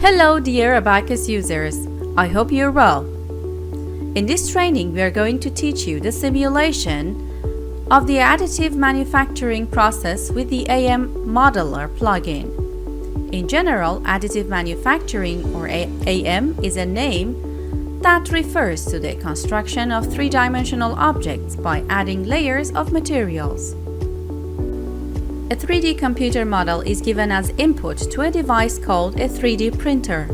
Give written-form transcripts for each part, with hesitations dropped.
Hello dear Abaqus users, I hope you're well. In this training we are going to teach you the simulation of the additive manufacturing process with the AM Modeler plugin. In general, additive manufacturing or AM is a name that refers to the construction of three-dimensional objects by adding layers of materials. A 3D computer model is given as input to a device called a 3D printer.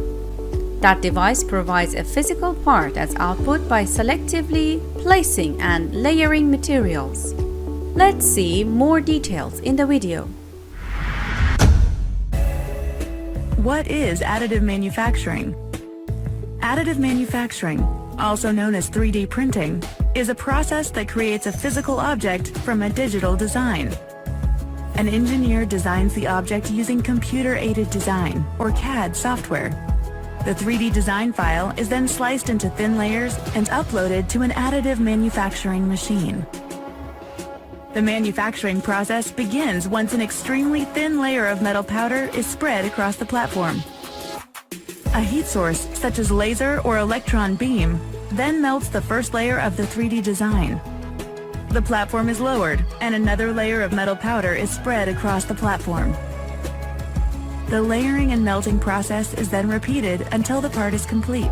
That device provides a physical part as output by selectively placing and layering materials. Let's see more details in the video. What is additive manufacturing? Additive manufacturing, also known as 3D printing, is a process that creates a physical object from a digital design. An engineer designs the object using computer-aided design, or CAD software. The 3D design file is then sliced into thin layers and uploaded to an additive manufacturing machine. The manufacturing process begins once an extremely thin layer of metal powder is spread across the platform. A heat source, such as laser or electron beam, then melts the first layer of the 3D design. The platform is lowered, and another layer of metal powder is spread across the platform. The layering and melting process is then repeated until the part is complete.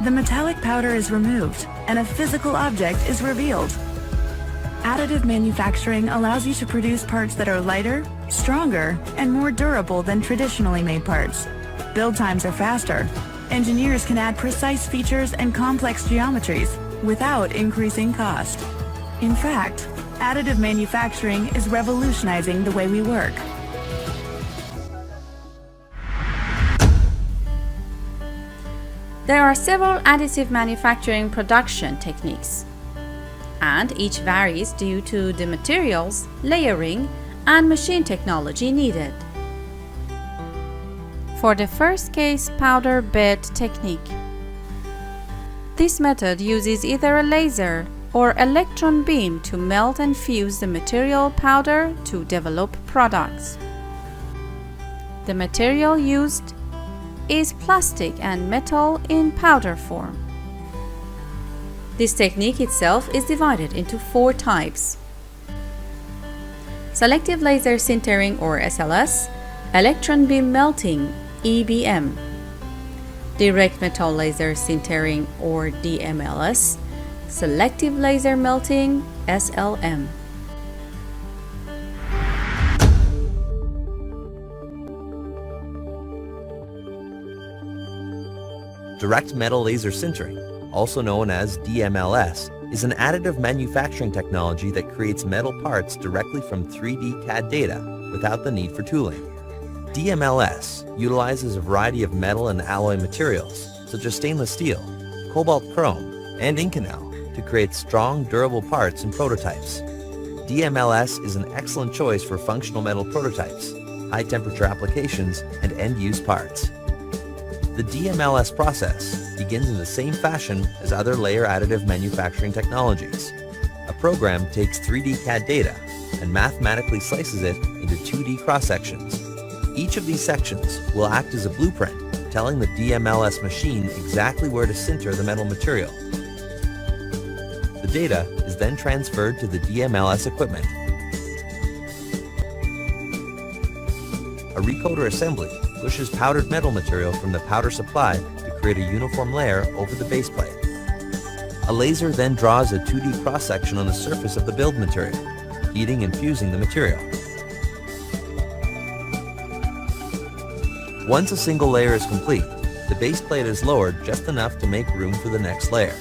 The metallic powder is removed, and a physical object is revealed. Additive manufacturing allows you to produce parts that are lighter, stronger, and more durable than traditionally made parts. Build times are faster. Engineers can add precise features and complex geometries without increasing cost. In fact, additive manufacturing is revolutionizing the way we work. There are several additive manufacturing production techniques, and each varies due to the materials, layering, and machine technology needed. For the first case, powder bed technique. This method uses either a laser or electron beam to melt and fuse the material powder to develop products. The material used is plastic and metal in powder form. This technique itself is divided into 4 types: selective laser sintering or SLS, electron beam melting EBM, direct metal laser sintering or DMLS, selective laser melting SLM. Direct metal laser sintering, also known as DMLS, is an additive manufacturing technology that creates metal parts directly from 3D CAD data without the need for tooling. DMLS utilizes a variety of metal and alloy materials, such as stainless steel, cobalt chrome, and Inconel, to create strong, durable parts and prototypes. DMLS is an excellent choice for functional metal prototypes, high-temperature applications, and end-use parts. The DMLS process begins in the same fashion as other layer additive manufacturing technologies. A program takes 3D CAD data and mathematically slices it into 2D cross-sections. Each of these sections will act as a blueprint, telling the DMLS machine exactly where to sinter the metal material. The data is then transferred to the DMLS equipment. A recoater assembly pushes powdered metal material from the powder supply to create a uniform layer over the base plate. A laser then draws a 2D cross-section on the surface of the build material, heating and fusing the material. Once a single layer is complete, the base plate is lowered just enough to make room for the next layer.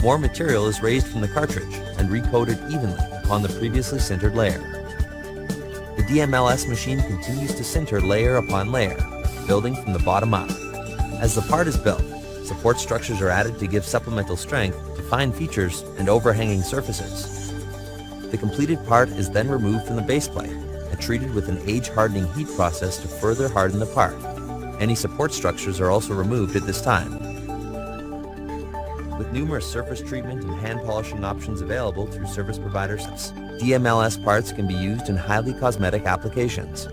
More material is raised from the cartridge and recoated evenly upon the previously sintered layer. The DMLS machine continues to sinter layer upon layer, building from the bottom up. As the part is built, support structures are added to give supplemental strength to fine features and overhanging surfaces. The completed part is then removed from the base plate and treated with an age-hardening heat process to further harden the part. Any support structures are also removed at this time. With numerous surface treatment and hand polishing options available through service providers, DMLS parts can be used in highly cosmetic applications.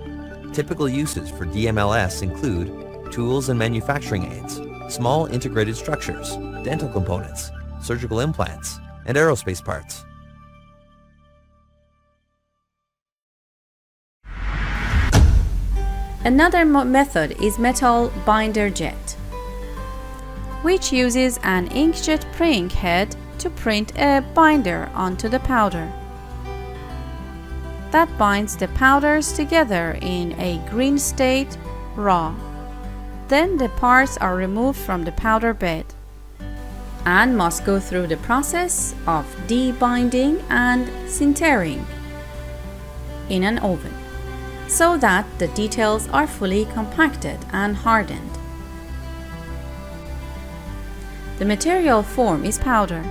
Typical uses for DMLS include tools and manufacturing aids, small integrated structures, dental components, surgical implants, and aerospace parts. Another method is metal binder jet, which uses an inkjet printing head to print a binder onto the powder. That binds the powders together in a green state, raw. Then the parts are removed from the powder bed and must go through the process of debinding and sintering in an oven, so that the details are fully compacted and hardened. The material form is powder,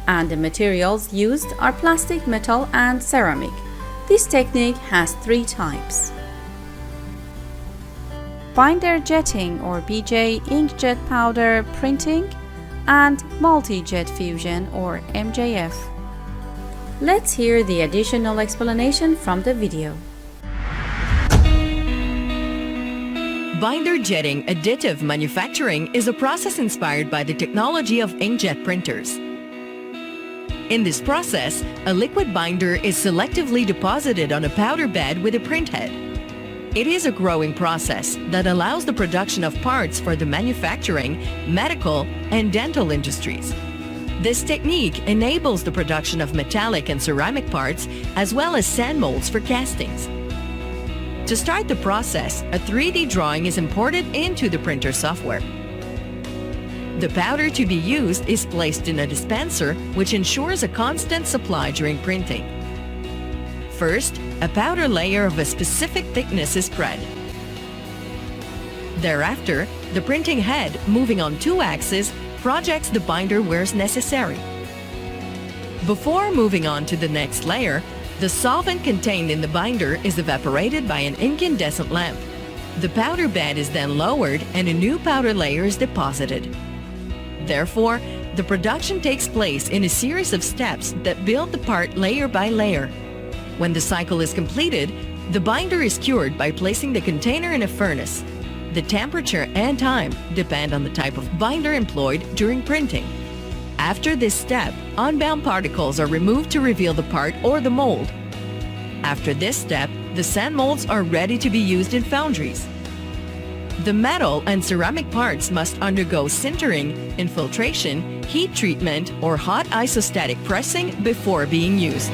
and the materials used are plastic, metal, and ceramic. This technique has 3 types: binder jetting or BJ inkjet powder printing, and multi-jet fusion or MJF. Let's hear the additional explanation from the video. Binder jetting additive manufacturing is a process inspired by the technology of inkjet printers. In this process, a liquid binder is selectively deposited on a powder bed with a print head. It is a growing process that allows the production of parts for the manufacturing, medical, and dental industries. This technique enables the production of metallic and ceramic parts as well as sand molds for castings. To start the process, a 3D drawing is imported into the printer software. The powder to be used is placed in a dispenser, which ensures a constant supply during printing. First, a powder layer of a specific thickness is spread. Thereafter, the printing head, moving on 2 axes, projects the binder where necessary. Before moving on to the next layer, the solvent contained in the binder is evaporated by an incandescent lamp. The powder bed is then lowered and a new powder layer is deposited. Therefore, the production takes place in a series of steps that build the part layer by layer. When the cycle is completed, the binder is cured by placing the container in a furnace. The temperature and time depend on the type of binder employed during printing. After this step, unbound particles are removed to reveal the part or the mold. After this step, the sand molds are ready to be used in foundries. The metal and ceramic parts must undergo sintering, infiltration, heat treatment, or hot isostatic pressing before being used.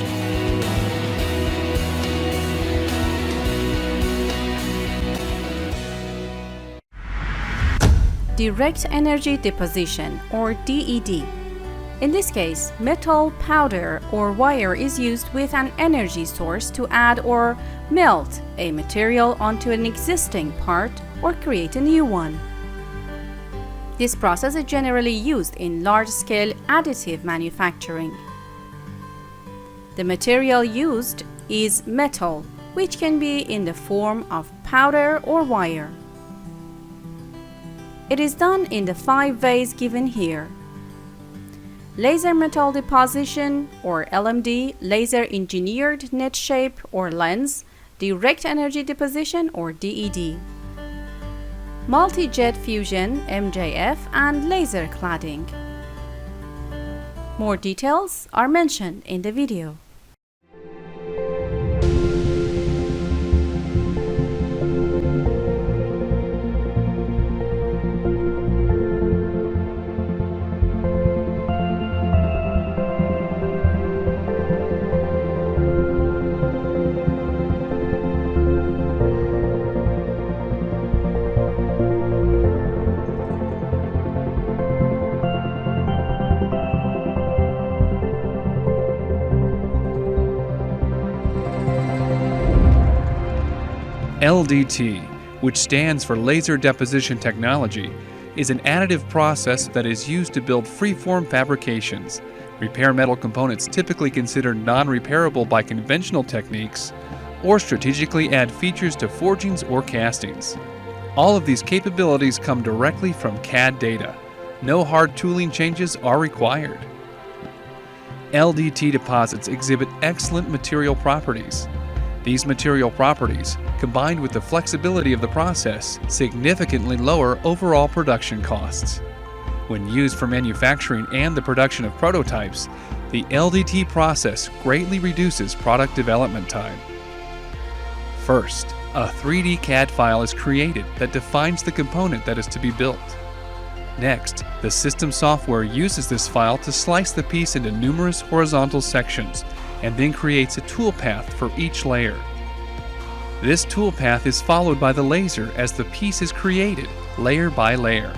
Direct Energy Deposition or DED. In this case, metal, powder, or wire is used with an energy source to add or melt a material onto an existing part or create a new one. This process is generally used in large-scale additive manufacturing. The material used is metal, which can be in the form of powder or wire. It is done in the 5 ways given here: laser metal deposition or LMD, laser engineered net shape or lens, direct energy deposition or DED, multi-jet fusion MJF, and laser cladding. More details are mentioned in the video. LDT, which stands for Laser Deposition Technology, is an additive process that is used to build free-form fabrications, repair metal components typically considered non-repairable by conventional techniques, or strategically add features to forgings or castings. All of these capabilities come directly from CAD data. No hard tooling changes are required. LDT deposits exhibit excellent material properties. These material properties, combined with the flexibility of the process, significantly lower overall production costs. When used for manufacturing and the production of prototypes, the LDT process greatly reduces product development time. First, a 3D CAD file is created that defines the component that is to be built. Next, the system software uses this file to slice the piece into numerous horizontal sections and then creates a toolpath for each layer. This toolpath is followed by the laser as the piece is created, layer by layer.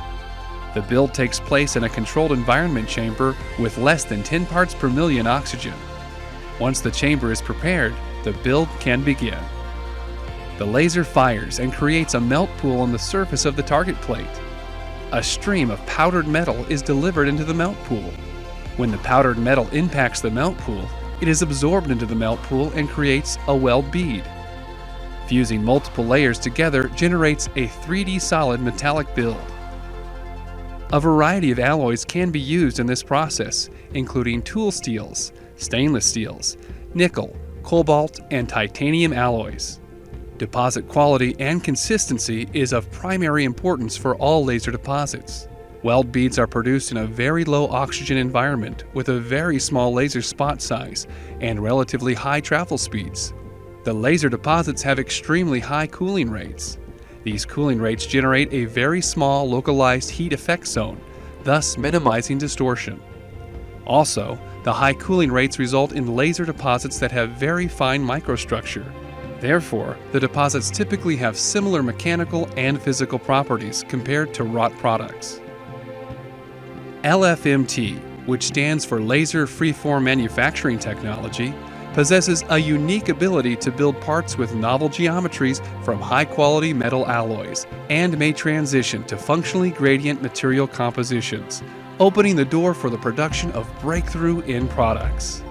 The build takes place in a controlled environment chamber with less than 10 parts per million oxygen. Once the chamber is prepared, the build can begin. The laser fires and creates a melt pool on the surface of the target plate. A stream of powdered metal is delivered into the melt pool. When the powdered metal impacts the melt pool, it is absorbed into the melt pool and creates a weld bead. Fusing multiple layers together generates a 3D solid metallic build. A variety of alloys can be used in this process, including tool steels, stainless steels, nickel, cobalt, and titanium alloys. Deposit quality and consistency is of primary importance for all laser deposits. Weld beads are produced in a very low oxygen environment with a very small laser spot size and relatively high travel speeds. The laser deposits have extremely high cooling rates. These cooling rates generate a very small localized heat effect zone, thus minimizing distortion. Also, the high cooling rates result in laser deposits that have very fine microstructure. Therefore, the deposits typically have similar mechanical and physical properties compared to wrought products. LFMT, which stands for Laser Freeform Manufacturing Technology, possesses a unique ability to build parts with novel geometries from high-quality metal alloys and may transition to functionally gradient material compositions, opening the door for the production of breakthrough end products.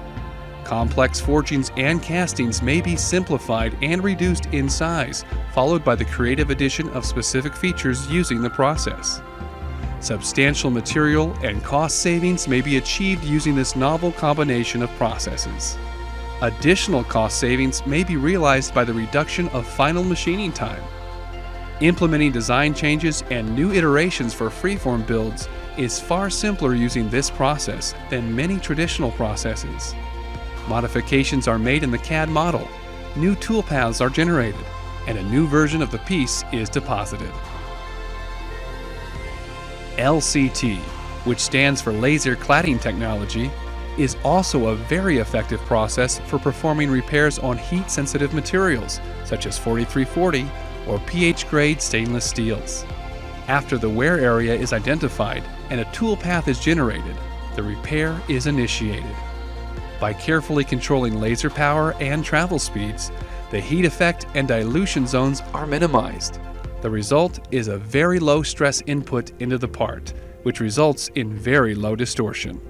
Complex forgings and castings may be simplified and reduced in size, followed by the creative addition of specific features using the process. Substantial material and cost savings may be achieved using this novel combination of processes. Additional cost savings may be realized by the reduction of final machining time. Implementing design changes and new iterations for freeform builds is far simpler using this process than many traditional processes. Modifications are made in the CAD model, new toolpaths are generated, and a new version of the piece is deposited. LCT, which stands for Laser Cladding Technology, is also a very effective process for performing repairs on heat-sensitive materials such as 4340 or pH-grade stainless steels. After the wear area is identified and a tool path is generated, the repair is initiated. By carefully controlling laser power and travel speeds, the heat effect and dilution zones are minimized. The result is a very low stress input into the part, which results in very low distortion.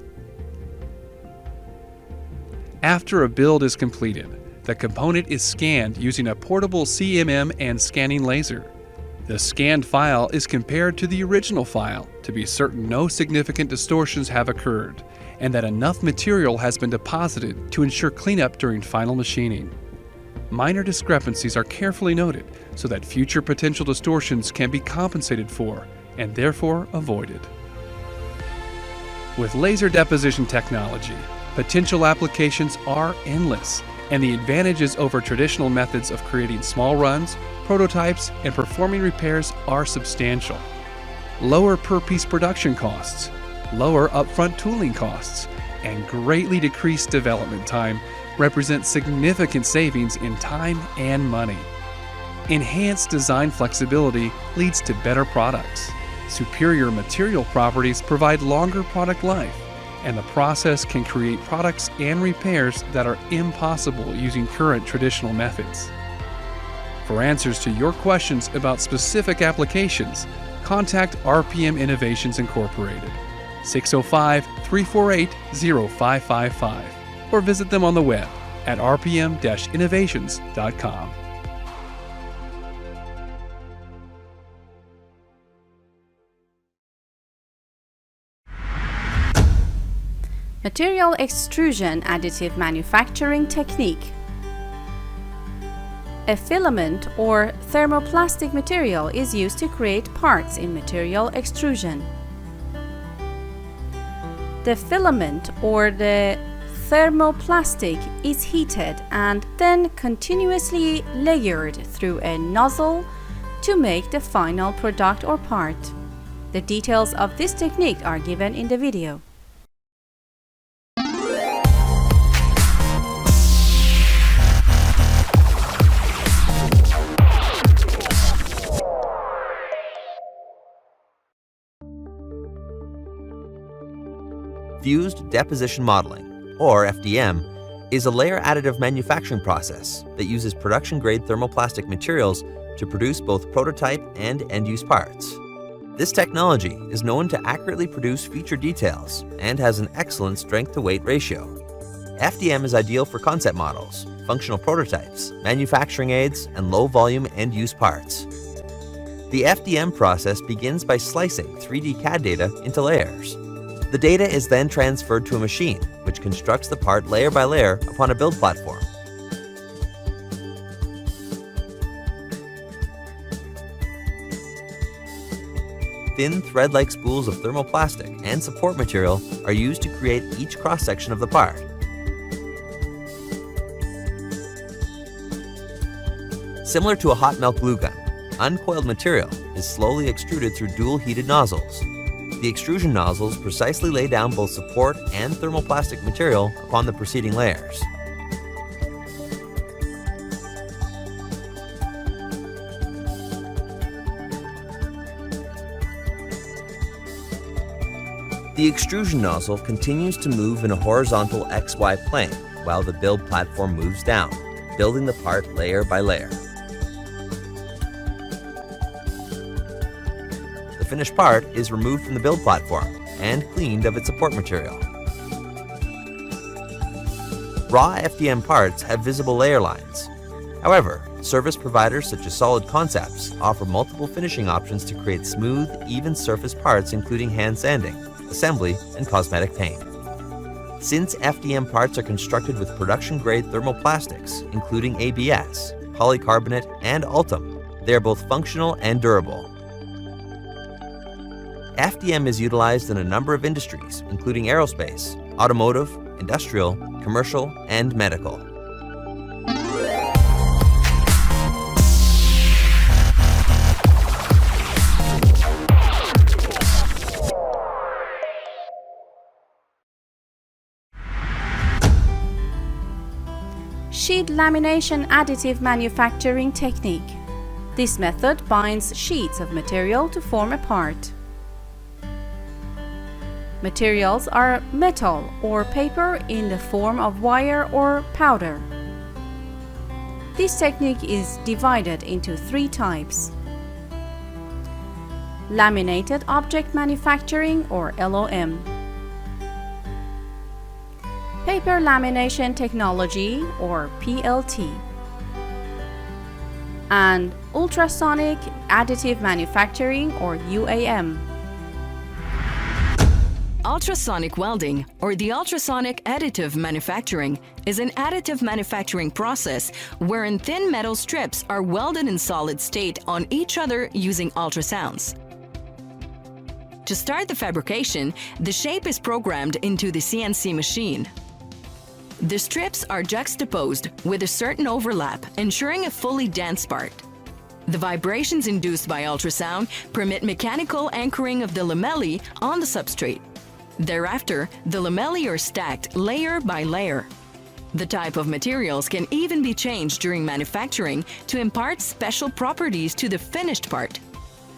After a build is completed, the component is scanned using a portable CMM and scanning laser. The scanned file is compared to the original file to be certain no significant distortions have occurred and that enough material has been deposited to ensure cleanup during final machining. Minor discrepancies are carefully noted so that future potential distortions can be compensated for and therefore avoided. With laser deposition technology, potential applications are endless, and the advantages over traditional methods of creating small runs, prototypes, and performing repairs are substantial. Lower per-piece production costs, lower upfront tooling costs, and greatly decreased development time represent significant savings in time and money. Enhanced design flexibility leads to better products. Superior material properties provide longer product life, and the process can create products and repairs that are impossible using current traditional methods. For answers to your questions about specific applications, contact RPM Innovations Incorporated, 605-348-0555, or visit them on the web at rpm-innovations.com. Material extrusion additive manufacturing technique. A filament or thermoplastic material is used to create parts in material extrusion. The filament or the thermoplastic is heated and then continuously layered through a nozzle to make the final product or part. The details of this technique are given in the video. Fused deposition modeling, or FDM, is a layer additive manufacturing process that uses production-grade thermoplastic materials to produce both prototype and end-use parts. This technology is known to accurately produce feature details and has an excellent strength-to-weight ratio. FDM is ideal for concept models, functional prototypes, manufacturing aids, and low-volume end-use parts. The FDM process begins by slicing 3D CAD data into layers. The data is then transferred to a machine, which constructs the part layer by layer upon a build platform. Thin thread-like spools of thermoplastic and support material are used to create each cross-section of the part. Similar to a hot melt glue gun, uncoiled material is slowly extruded through dual heated nozzles. The extrusion nozzles precisely lay down both support and thermoplastic material upon the preceding layers. The extrusion nozzle continues to move in a horizontal XY plane while the build platform moves down, building the part layer by layer. The finished part is removed from the build platform and cleaned of its support material. Raw FDM parts have visible layer lines. However, service providers such as Solid Concepts offer multiple finishing options to create smooth, even surface parts including hand sanding, assembly, and cosmetic paint. Since FDM parts are constructed with production-grade thermoplastics, including ABS, polycarbonate, and Ultim, they are both functional and durable. FDM is utilized in a number of industries, including aerospace, automotive, industrial, commercial, and medical. Sheet lamination additive manufacturing technique. This method binds sheets of material to form a part. Materials are metal or paper in the form of wire or powder. This technique is divided into 3 types. Laminated object manufacturing, or LOM. Paper lamination technology, or PLT. And ultrasonic additive manufacturing, or UAM. Ultrasonic welding, or the ultrasonic additive manufacturing, is an additive manufacturing process wherein thin metal strips are welded in solid state on each other using ultrasounds. To start the fabrication, the shape is programmed into the CNC machine. The strips are juxtaposed with a certain overlap, ensuring a fully dense part. The vibrations induced by ultrasound permit mechanical anchoring of the lamellae on the substrate. Thereafter, the lamellae are stacked layer by layer. The type of materials can even be changed during manufacturing to impart special properties to the finished part.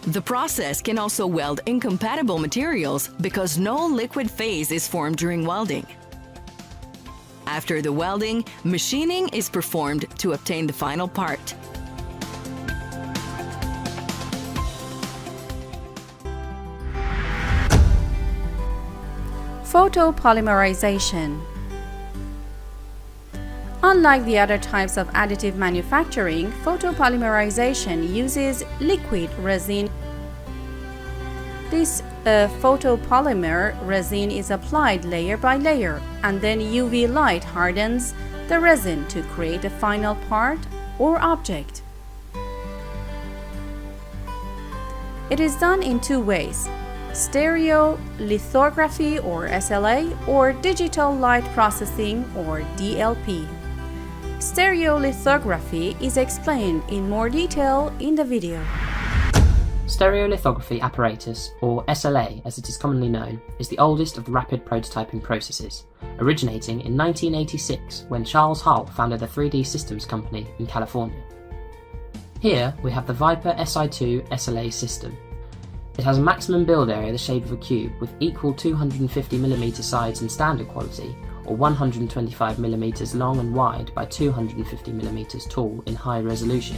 The process can also weld incompatible materials because no liquid phase is formed during welding. After the welding, machining is performed to obtain the final part. Photopolymerization. Unlike the other types of additive manufacturing, photopolymerization uses liquid resin. This photopolymer resin is applied layer by layer, and then UV light hardens the resin to create a final part or object. It is done in two ways: stereolithography or SLA, or digital light processing or DLP. Stereolithography is explained in more detail in the video. Stereolithography apparatus, or SLA as it is commonly known, is the oldest of the rapid prototyping processes, originating in 1986 when Charles Hull founded a 3D systems company in California. Here we have the Viper SI2 SLA system. It has a maximum build area the shape of a cube with equal 250mm sides in standard quality, or 125mm long and wide by 250mm tall in high resolution.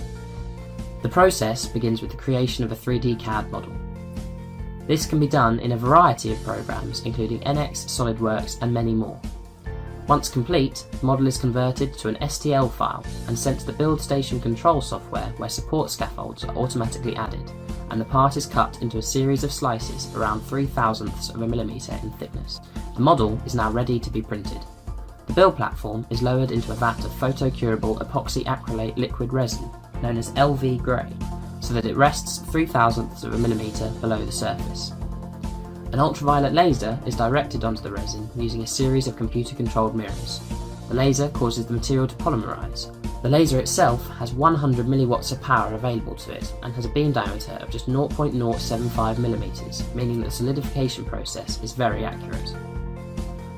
The process begins with the creation of a 3D CAD model. This can be done in a variety of programs including NX, SolidWorks and many more. Once complete, the model is converted to an STL file and sent to the build station control software where support scaffolds are automatically added, and the part is cut into a series of slices around 0.003 of a millimeter in thickness. The model is now ready to be printed. The build platform is lowered into a vat of photocurable epoxy acrylate liquid resin, known as LV Grey, so that it rests 0.003 of a millimeter below the surface. An ultraviolet laser is directed onto the resin using a series of computer-controlled mirrors. The laser causes the material to polymerize. The laser itself has 100 milliwatts of power available to it and has a beam diameter of just 0.075 millimeters, meaning that the solidification process is very accurate.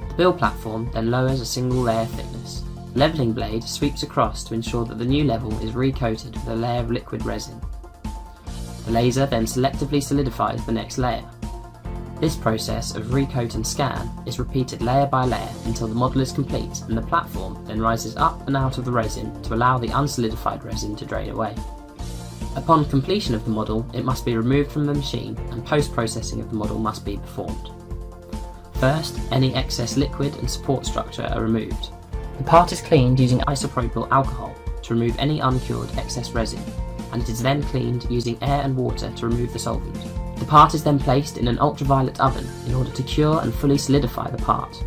The build platform then lowers a single layer thickness. The leveling blade sweeps across to ensure that the new level is recoated with a layer of liquid resin. The laser then selectively solidifies the next layer. This process of recoat and scan is repeated layer by layer until the model is complete, and the platform then rises up and out of the resin to allow the unsolidified resin to drain away. Upon completion of the model, it must be removed from the machine and post-processing of the model must be performed. First, any excess liquid and support structure are removed. The part is cleaned using isopropyl alcohol to remove any uncured excess resin, and it is then cleaned using air and water to remove the solvent. The part is then placed in an ultraviolet oven in order to cure and fully solidify the part.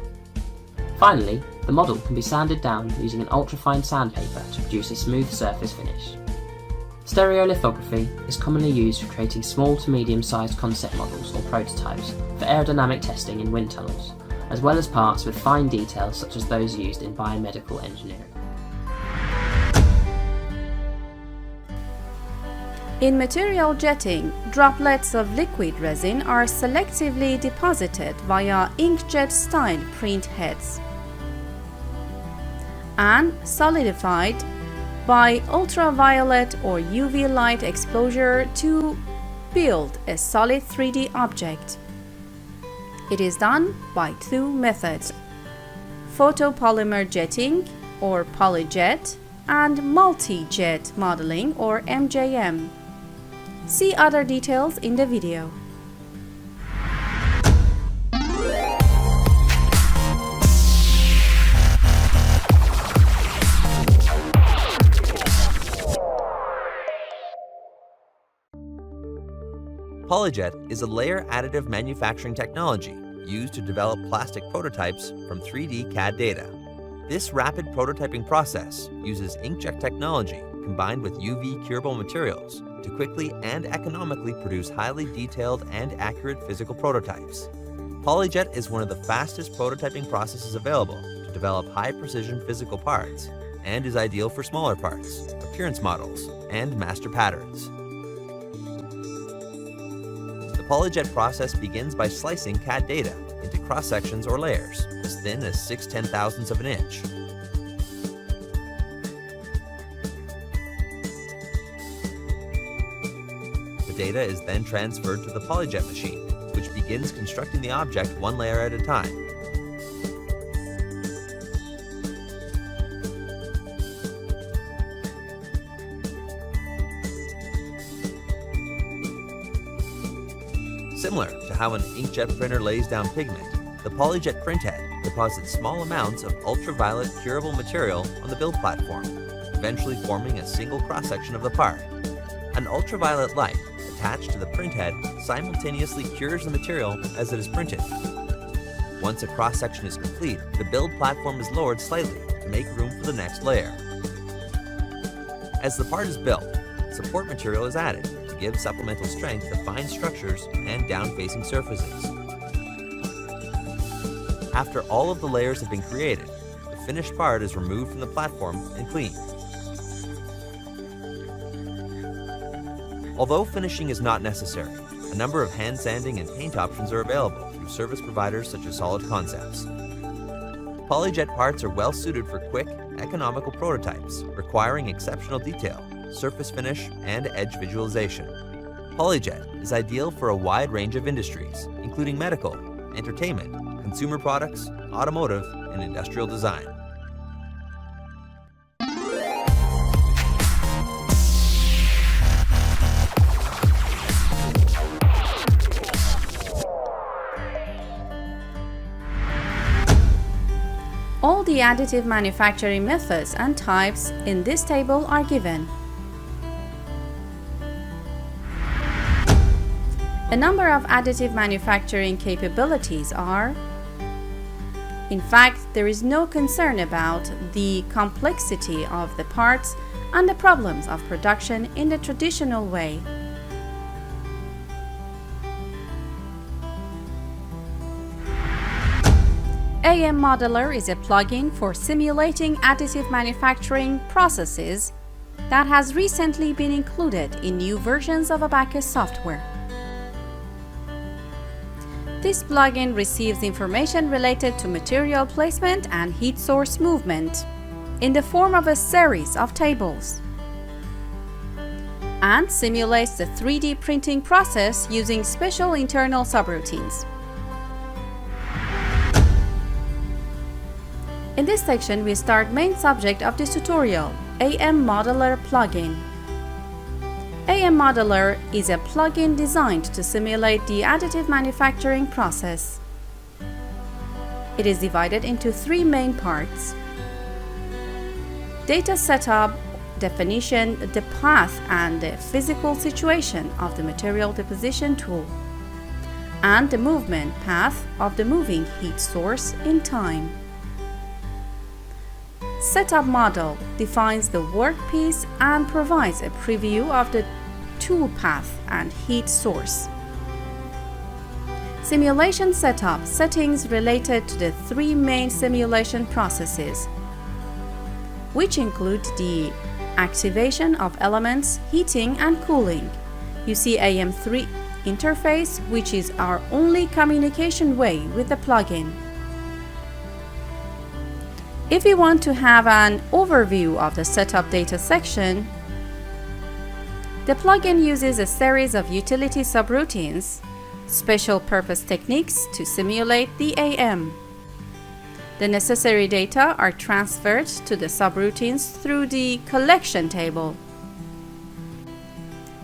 Finally, the model can be sanded down using an ultrafine sandpaper to produce a smooth surface finish. Stereolithography is commonly used for creating small to medium-sized concept models or prototypes for aerodynamic testing in wind tunnels, as well as parts with fine details such as those used in biomedical engineering. In material jetting, droplets of liquid resin are selectively deposited via inkjet-style print heads and solidified by ultraviolet or UV light exposure to build a solid 3D object. It is done by two methods: photopolymer jetting or Polyjet and multi-jet modeling or MJM. See other details in the video. Polyjet is a layer additive manufacturing technology used to develop plastic prototypes from 3D CAD data. This rapid prototyping process uses inkjet technology combined with UV curable materials to quickly and economically produce highly detailed and accurate physical prototypes. Polyjet is one of the fastest prototyping processes available to develop high-precision physical parts and is ideal for smaller parts, appearance models, and master patterns. The Polyjet process begins by slicing CAD data into cross-sections or layers as thin as 6/10,000ths of an inch. The data is then transferred to the Polyjet machine, which begins constructing the object one layer at a time. Similar to how an inkjet printer lays down pigment, the Polyjet printhead deposits small amounts of ultraviolet curable material on the build platform, eventually forming a single cross-section of the part. An ultraviolet light attached to the printhead simultaneously cures the material as it is printed. Once a cross-section is complete, the build platform is lowered slightly to make room for the next layer. As the part is built, support material is added to give supplemental strength to fine structures and down-facing surfaces. After all of the layers have been created, the finished part is removed from the platform and cleaned. Although finishing is not necessary, a number of hand sanding and paint options are available through service providers such as Solid Concepts. Polyjet parts are well suited for quick, economical prototypes requiring exceptional detail, surface finish, and edge visualization. Polyjet is ideal for a wide range of industries, including medical, entertainment, consumer products, automotive, and industrial design. All the additive manufacturing methods and types in this table are given. A number of additive manufacturing capabilities are. In fact, there is no concern about the complexity of the parts and the problems of production in the traditional way. AM Modeler is a plugin for simulating additive manufacturing processes that has recently been included in new versions of Abaqus software. This plugin receives information related to material placement and heat source movement in the form of a series of tables, and simulates the 3D printing process using special internal subroutines. In this section, we start main subject of this tutorial, AM Modeler plugin. AM Modeler is a plugin designed to simulate the additive manufacturing process. It is divided into three main parts: data setup, definition, the path and the physical situation of the material deposition tool, and the movement path of the moving heat source in time. Setup model defines the workpiece and provides a preview of the tool path and heat source. Simulation setup settings related to the three main simulation processes, which include the activation of elements, heating and cooling. You see AM3 interface, which is our only communication way with the plugin. If we want to have an overview of the setup data section, the plugin uses a series of utility subroutines, special purpose techniques to simulate the AM. The necessary data are transferred to the subroutines through the collection table.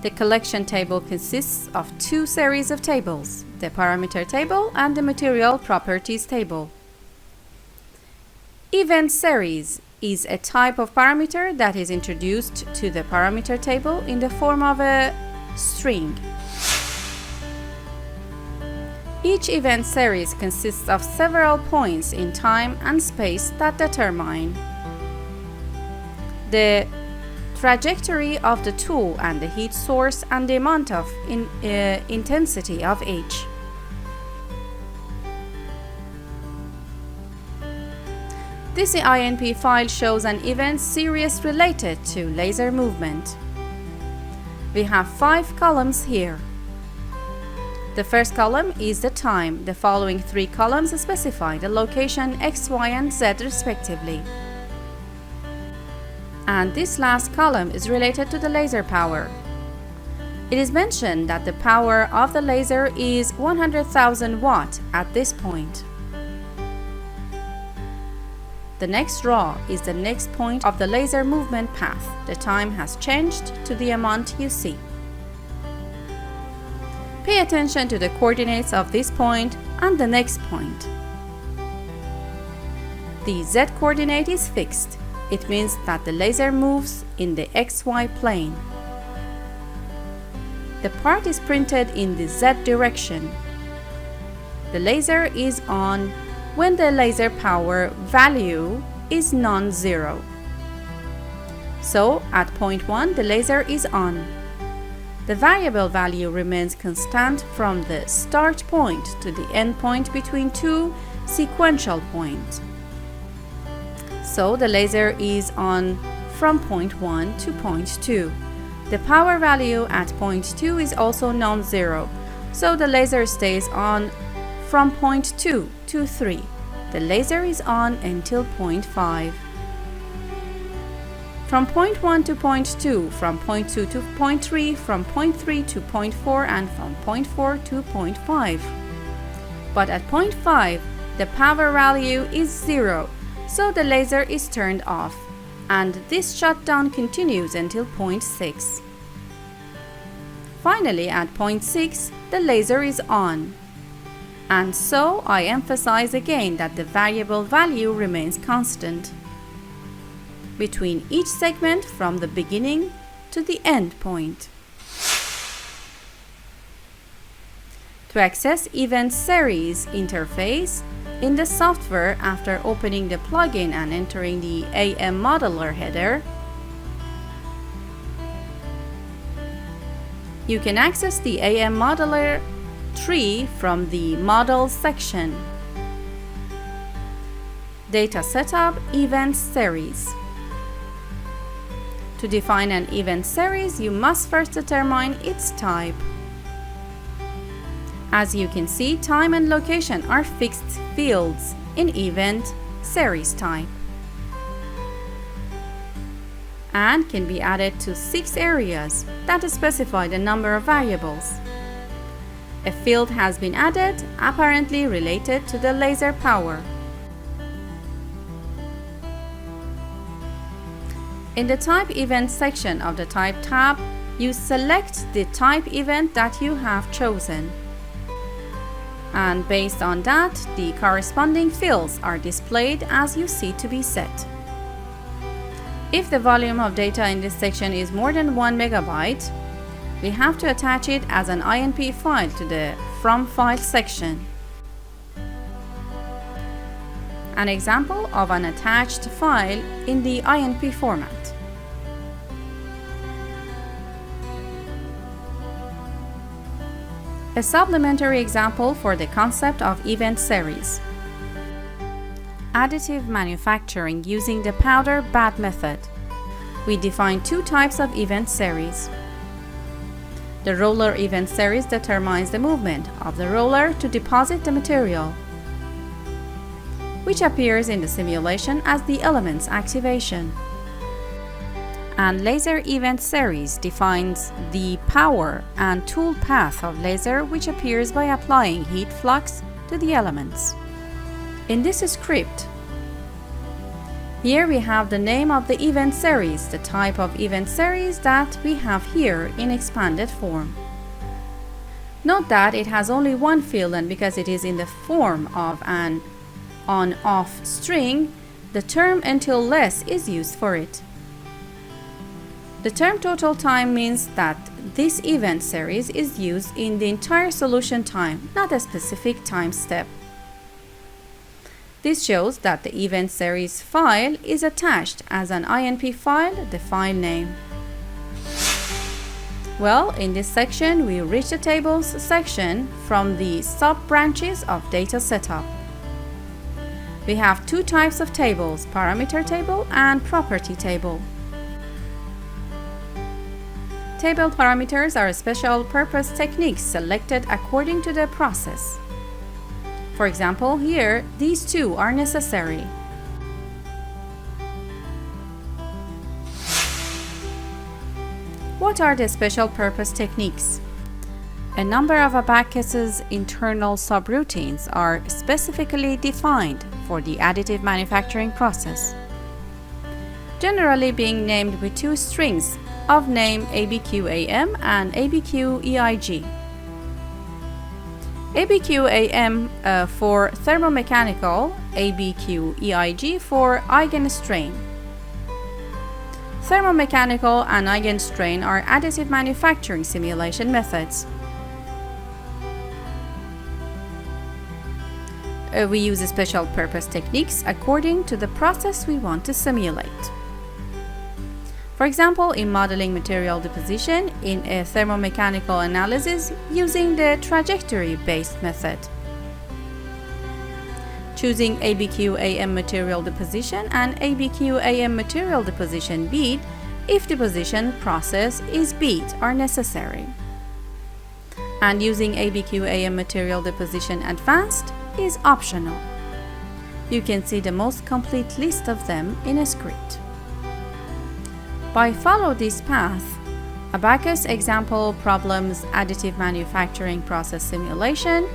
The collection table consists of two series of tables, the parameter table and the material properties table. Event series is a type of parameter that is introduced to the parameter table in the form of a string. Each event series consists of several points in time and space that determine the trajectory of the tool and the heat source and the amount of intensity of each. This INP file shows an event series related to laser movement. We have 5 columns here. The first column is the time. The following 3 columns specify the location X, Y, and Z respectively. And this last column is related to the laser power. It is mentioned that the power of the laser is 100,000 watt at this point. The next row is the next point of the laser movement path. The time has changed to the amount you see. Pay attention to the coordinates of this point and the next point. The Z coordinate is fixed. It means that the laser moves in the XY plane. The part is printed in the Z direction. The laser is on when the laser power value is non-zero. So at point 1 the laser is on. The variable value remains constant from the start point to the end point between two sequential points. So the laser is on from point 1 to point 2. The power value at point 2 is also non-zero, so the laser stays on from point 2 to 3. The laser is on until point 5. From point 1 to point 2, from point 2 to point 3, from point 3 to point 4, and from point 4 to point 5. But at point 5, the power value is 0, so the laser is turned off, and this shutdown continues until point 6. Finally, at point 6, the laser is on. And so I emphasize again that the variable value remains constant between each segment from the beginning to the end point. To access Event Series interface in the software after opening the plugin and entering the AM Modeler header, you can access the AM Modeler tree from the Models section. Data Setup Event Series. To define an event series, you must first determine its type. As you can see, time and location are fixed fields in event series type and can be added to 6 areas that specify the number of variables. A field has been added, apparently related to the laser power. In the Type Event section of the Type tab, you select the type event that you have chosen. And based on that, the corresponding fields are displayed as you see to be set. If the volume of data in this section is more than 1 megabyte, we have to attach it as an INP file to the From File section. An example of an attached file in the INP format. A supplementary example for the concept of event series. Additive manufacturing using the powder bed method. We define 2 types of event series. The roller event series determines the movement of the roller to deposit the material, which appears in the simulation as the element's activation. And laser event series defines the power and tool path of laser, which appears by applying heat flux to the elements. In this script, here we have the name of the event series, the type of event series that we have here in expanded form. Note that it has only one field, and because it is in the form of an on-off string, the term until less is used for it. The term total time means that this event series is used in the entire solution time, not a specific time step. This shows that the event series file is attached as an INP file, the file name. Well, in this section we reach the tables section from the sub-branches of data setup. We have 2 types of tables, parameter table and property table. Table parameters are special purpose techniques selected according to the process. For example, here, these 2 are necessary. What are the special purpose techniques? A number of Abaqus's internal subroutines are specifically defined for the additive manufacturing process, generally being named with 2 strings of name ABQ AM and ABQ EIG. ABQ AM for thermomechanical, ABQ EIG for eigenstrain. Thermomechanical and eigenstrain are additive manufacturing simulation methods. We use special purpose techniques according to the process we want to simulate. For example, in modeling material deposition in a thermomechanical analysis using the trajectory-based method. Choosing Abaqus AM material deposition and Abaqus AM material deposition bead if deposition process is bead are necessary. And using Abaqus AM material deposition advanced is optional. You can see the most complete list of them in a script. By follow this path, Abaqus example problems additive manufacturing process simulation,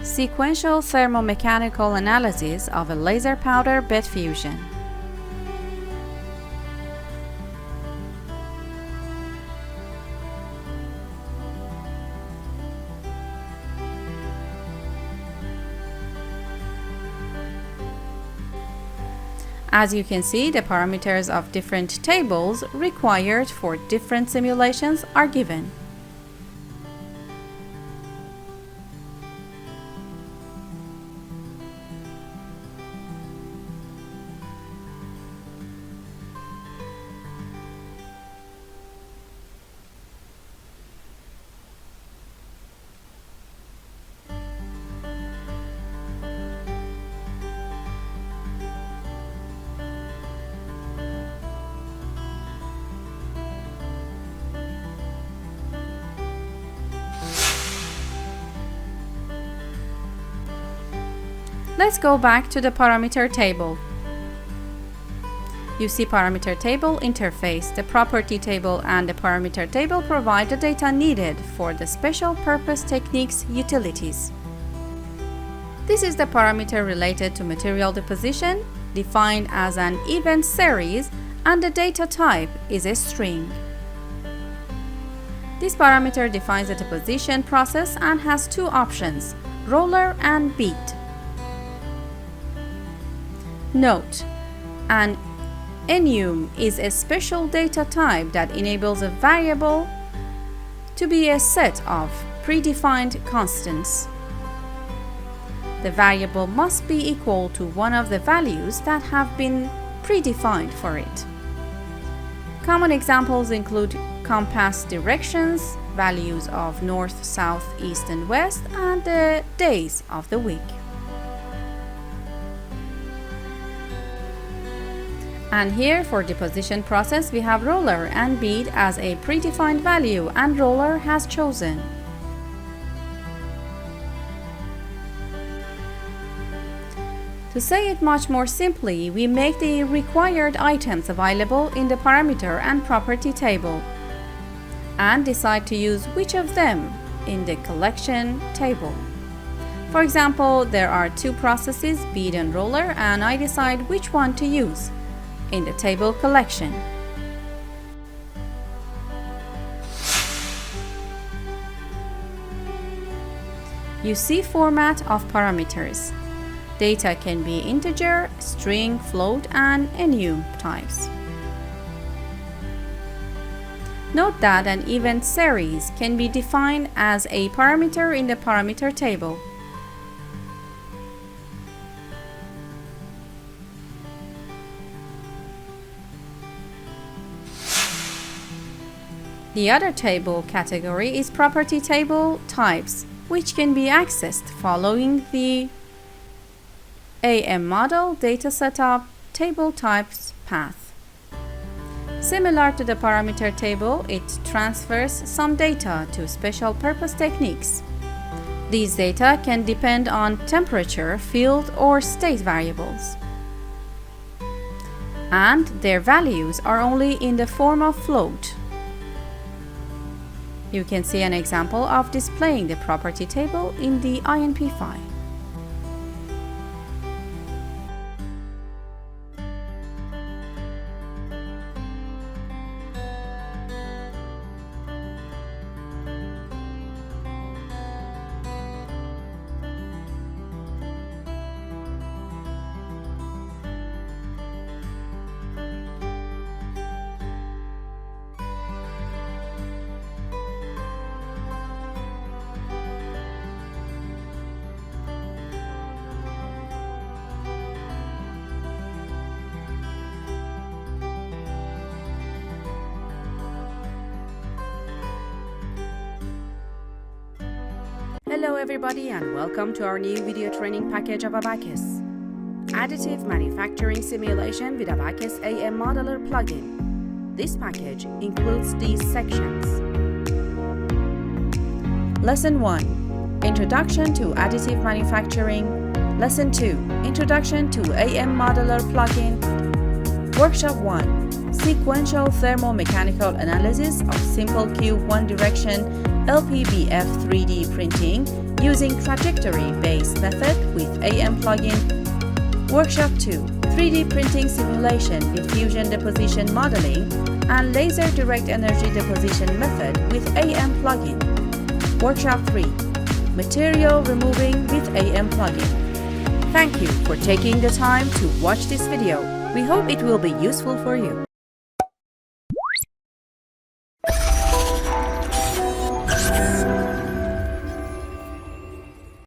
sequential thermomechanical analysis of a laser powder bed fusion. As you can see, the parameters of different tables required for different simulations are given. Let's go back to the parameter table. You see parameter table interface. The property table and the parameter table provide the data needed for the special purpose techniques utilities. This is the parameter related to material deposition, defined as an event series, and the data type is a string. This parameter defines the deposition process and has two options, roller and bead. Note, an enum is a special data type that enables a variable to be a set of predefined constants. The variable must be equal to one of the values that have been predefined for it. Common examples include compass directions, values of north, south, east, and west, and the days of the week. And here for deposition process we have roller and bead as a predefined value, and roller has chosen. To say it much more simply, we make the required items available in the parameter and property table and decide to use which of them in the collection table. For example, there are two processes, bead and roller, and I decide which one to use in the table collection. You see format of parameters. Data can be integer, string, float, and enum types. Note that an event series can be defined as a parameter in the parameter table. The other table category is property table types, which can be accessed following the AM model data setup table types path. Similar to the parameter table, it transfers some data to special purpose techniques. These data can depend on temperature, field, or state variables, and their values are only in the form of float. You can see an example of displaying the property table in the INP file. Hello everybody and welcome to our new video training package of Abaqus. Additive Manufacturing Simulation with Abaqus AM Modeler plugin. This package includes these sections. Lesson 1. Introduction to Additive Manufacturing. Lesson 2. Introduction to AM Modeler plugin. Workshop 1. Sequential thermomechanical analysis of simple cube one-direction LPBF 3D printing using trajectory-based method with AM plugin. Workshop 2. 3D printing simulation with fusion deposition modeling and laser direct energy deposition method with AM plugin. Workshop 3. Material removing with AM plugin. Thank you for taking the time to watch this video. We hope it will be useful for you.